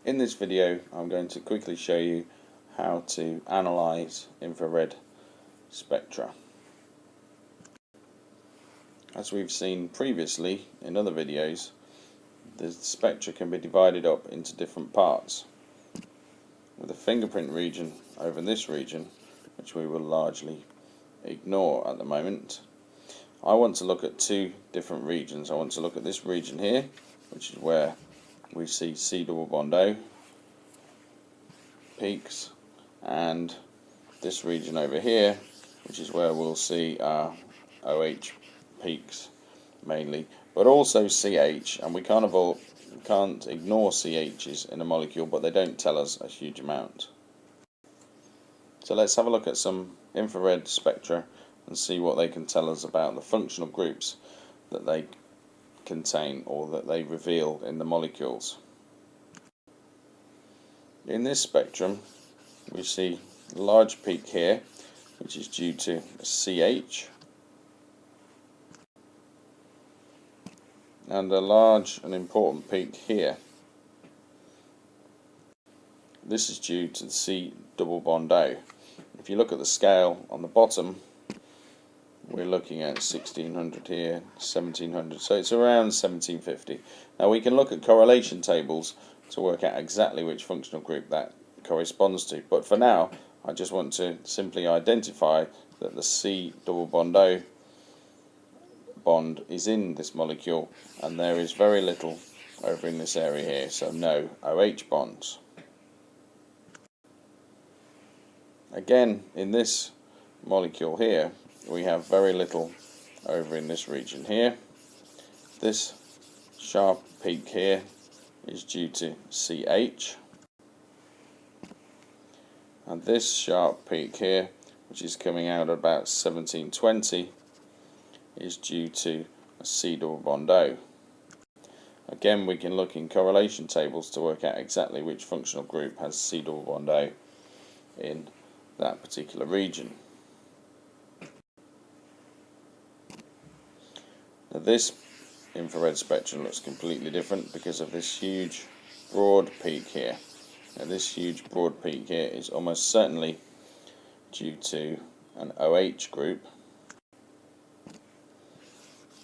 In this video I'm going to quickly show you how to analyze infrared spectra. As we've seen previously in other videos, the spectra can be divided up into different parts, with a fingerprint region over this region, which we will largely ignore at the moment. I want to look at two different regions. I want to look at this region here, which is where we see C double bond O peaks, and this region over here, which is where we'll see our OH peaks mainly, but also CH, and we can't ignore CH's in a molecule, but they don't tell us a huge amount. So let's have a look at some infrared spectra and see what they can tell us about the functional groups that they contain or that they reveal in the molecules. In this spectrum we see a large peak here, which is due to CH, and a large and important peak here. This is due to the C double bond O. If you look at the scale on the bottom, we're looking at 1600 here, 1700, so it's around 1750. Now we can look at correlation tables to work out exactly which functional group that corresponds to, but for now I just want to simply identify that the C double bond O bond is in this molecule, and there is very little over in this area here, so no OH bonds. Again, in this molecule here we have very little over in this region here. This sharp peak here is due to CH, and this sharp peak here, which is coming out at about 1720, is due to a C double bond O. Again, we can look in correlation tables to work out exactly which functional group has C double bond O in that particular region. Now this infrared spectrum looks completely different because of this huge broad peak here. Now this huge broad peak here is almost certainly due to an OH group.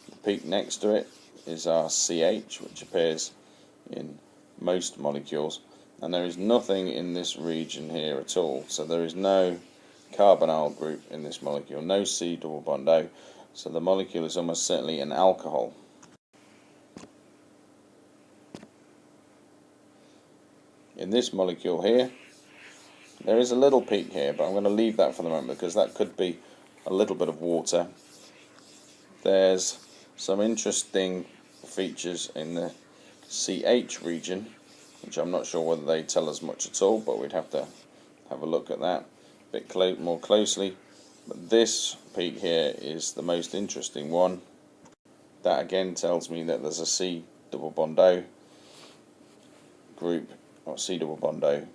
The peak next to it is our CH, which appears in most molecules, and there is nothing in this region here at all, so there is no carbonyl group in this molecule, no C double bond O, so the molecule is almost certainly an alcohol. In this molecule here, there is a little peak here, but I'm going to leave that for the moment because that could be a little bit of water. There's some interesting features in the CH region, which I'm not sure whether they tell us much at all, but we'd have to have a look at that a bit more closely. But this peak here is the most interesting one. That again tells me that there's a C double bond O group, or C double bond O,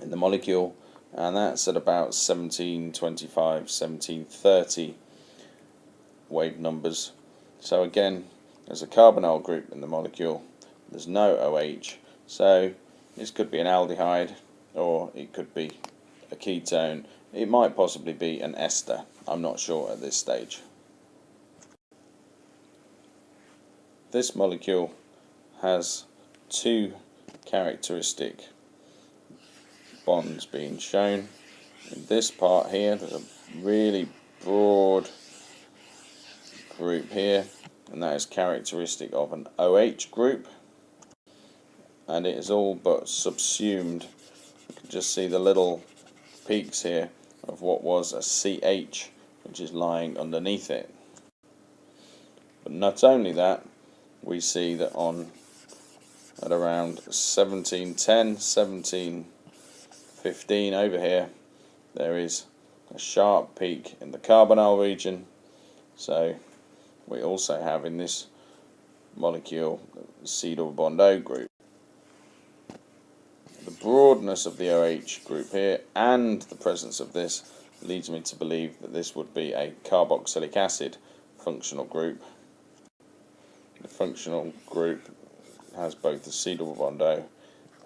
in the molecule, and that's at about 1725, 1730 wave numbers. So again, there's a carbonyl group in the molecule, there's no OH, so this could be an aldehyde, or it could be a ketone. It might possibly be an ester, I'm not sure at this stage. This molecule has two characteristic bonds being shown. In this part here, there's a really broad group here, and that is characteristic of an OH group, and it is all but subsumed. You can just see the little peaks here of what was a CH, which is lying underneath it. But not only that, we see that at around 1710, 1715 over here, there is a sharp peak in the carbonyl region. So we also have in this molecule the C double bond O group. The broadness of the OH group here and the presence of this leads me to believe that this would be a carboxylic acid functional group. The functional group has both the C double bond O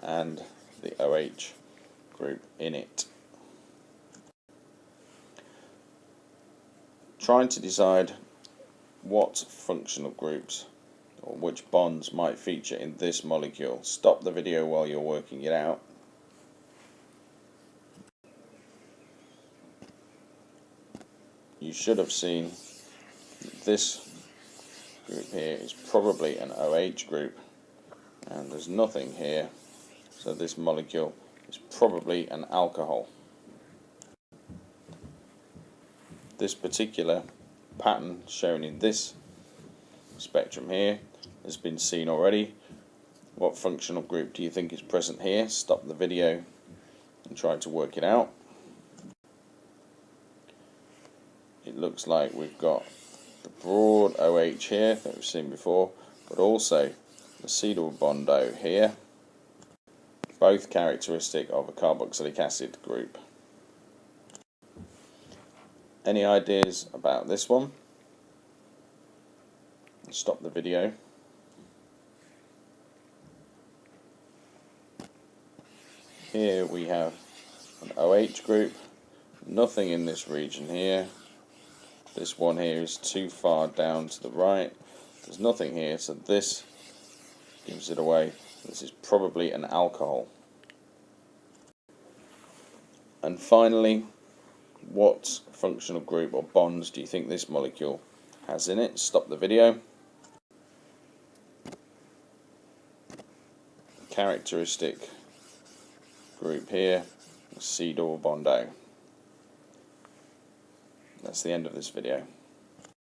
and the OH group in it. Trying to decide what functional groups or which bonds might feature in this molecule. Stop the video while you're working it out. You should have seen this group here is probably an OH group, and there's nothing here, so this molecule is probably an alcohol. This particular pattern shown in this spectrum here has been seen already. What functional group do you think is present here? Stop the video and try to work it out. It looks like we've got the broad OH here that we've seen before, but also the C-double bond O here, both characteristic of a carboxylic acid group. Any ideas about this one? Stop the video. Here we have an OH group, nothing in this region here. This one here is too far down to the right. There's nothing here, so this gives it away. This is probably an alcohol. And finally, what functional group or bonds do you think this molecule has in it? Stop the video. Characteristic group here, C-double bond O. That's the end of this video.